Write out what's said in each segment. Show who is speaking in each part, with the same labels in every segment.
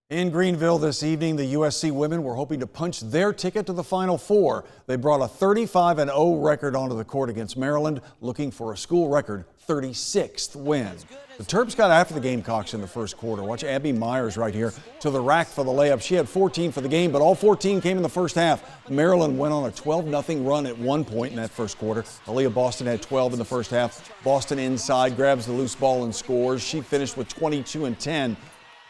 Speaker 1: In Greenville this evening, the USC women were hoping to punch their ticket to the Final Four. They brought a 35-0 record onto the court against Maryland, looking for a school record 36th win. The Terps got after the Gamecocks in the first quarter. Watch Abby Myers right here to the rack for the layup. She had 14 for the game, but all 14 came in the first half. Maryland went on a 12-0 run at one point in that first quarter. Aaliyah Boston had 12 in the first half. Boston inside grabs the loose ball and scores. She finished with 22 and 10.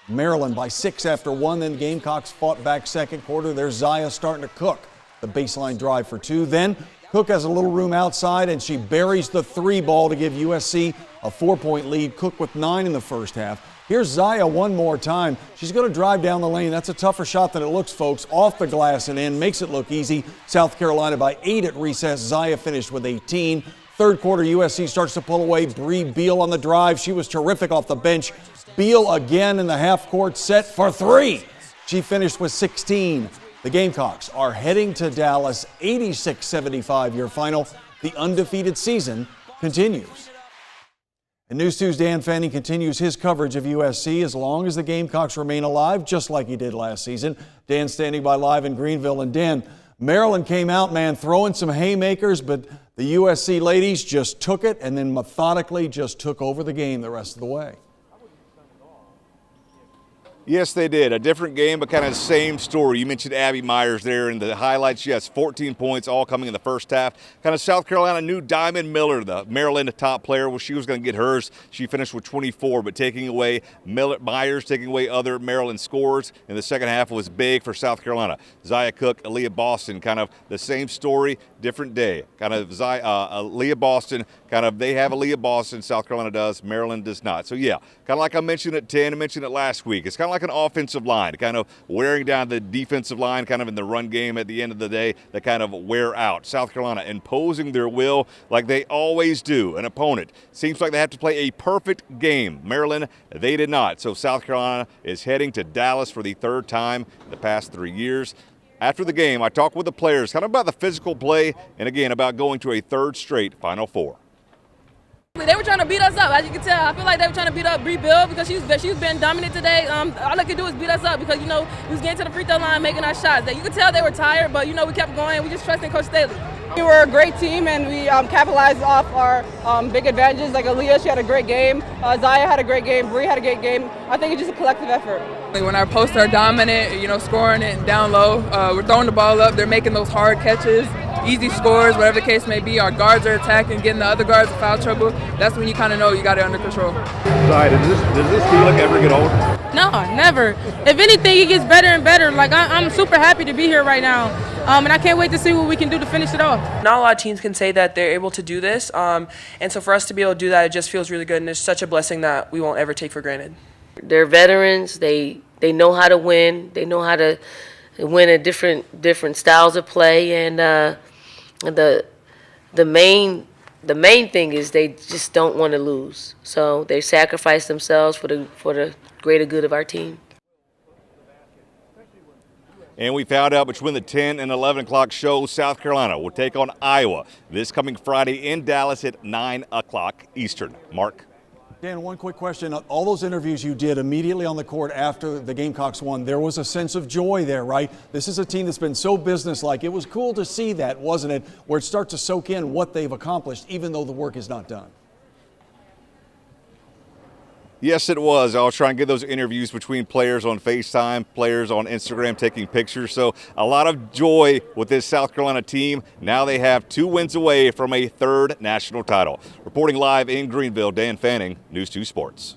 Speaker 1: Maryland by 6 after 1. Then Gamecocks fought back second quarter. There's Zaya starting to cook the baseline drive for 2. Then Cook has a little room outside, and she buries the 3 ball to give USC a 4-point lead. Cook with 9 in the first half. Here's Zaya one more time. She's going to drive down the lane. That's a tougher shot than it looks, folks. Off the glass and in. Makes it look easy. South Carolina by 8 at recess. Zaya finished with 18. Third quarter, USC starts to pull away. Bree Beal on the drive. She was terrific off the bench. Beal again in the half-court set for 3. She finished with 16. The Gamecocks are heading to Dallas, 86-75 your final. The undefeated season continues. And News 2's Dan Fanning continues his coverage of USC as long as the Gamecocks remain alive, just like he did last season. Dan standing by live in Greenville. And Dan, Maryland came out, man, throwing some haymakers, but the USC ladies just took it and then methodically just took over the game the rest of the way.
Speaker 2: Yes, they did. A different game, but kind of the same story. You mentioned Abby Myers there in the highlights. Yes, 14 points, all coming in the first half. Kind of South Carolina knew Diamond Miller, the Maryland top player. Well, she was going to get hers. She finished with 24, but taking away Myers, taking away other Maryland scores in the second half was big for South Carolina. Zaya Cook, Aaliyah Boston, kind of the same story, different day. Kind of Aaliyah Boston, kind of they have Aaliyah Boston, South Carolina does, Maryland does not. So, yeah, kind of like I mentioned at 10, I mentioned it last week. It's kind of like an offensive line, kind of wearing down the defensive line, kind of in the run game at the end of the day, that kind of wear out. South Carolina imposing their will like they always do. An opponent seems like they have to play a perfect game. Maryland, they did not. So South Carolina is heading to Dallas for the 3rd time in the past 3 years. After the game, I talked with the players kind of about the physical play and, again, about going to a 3rd straight Final Four.
Speaker 3: They were trying to beat us up, as you can tell. I feel like they were trying to beat up Bree Bill because she's been dominant today. All they could do is beat us up because, we was getting to the free throw line, making our shots. You could tell they were tired, but, we kept going. We just trusted Coach Staley.
Speaker 4: We were a great team, and we capitalized off our big advantages. Like Aaliyah, she had a great game. Zaya had a great game. Bree had a great game. I think it's just a collective effort.
Speaker 5: When our posts are dominant, scoring it down low, we're throwing the ball up. They're making those hard catches, easy scores, whatever the case may be. Our guards are attacking, getting the other guards in foul trouble. That's when you kind of know you got it under control.
Speaker 2: Zaya, does this feeling ever get old?
Speaker 3: No, never. If anything, it gets better and better. I'm super happy to be here right now, and I can't wait to see what we can do to finish it off.
Speaker 6: Not a lot of teams can say that they're able to do this, and so for us to be able to do that, it just feels really good, and it's such a blessing that we won't ever take for granted.
Speaker 7: They're veterans. They know how to win. They know how to win at different styles of play, and the main thing is they just don't want to lose. So they sacrifice themselves for the greater good of our team.
Speaker 2: And we found out between the 10 and 11 o'clock show, South Carolina will take on Iowa this coming Friday in Dallas at 9 o'clock Eastern. Mark?
Speaker 1: Dan, one quick question. All those interviews you did immediately on the court after the Gamecocks won, there was a sense of joy there, right? This is a team that's been so businesslike. It was cool to see that, wasn't it, where it starts to soak in what they've accomplished, even though the work is not done.
Speaker 2: Yes, it was. I was trying to get those interviews between players on FaceTime, players on Instagram taking pictures. So a lot of joy with this South Carolina team. Now they have 2 wins away from a 3rd national title. Reporting live in Greenville, Dan Fanning, News 2 Sports.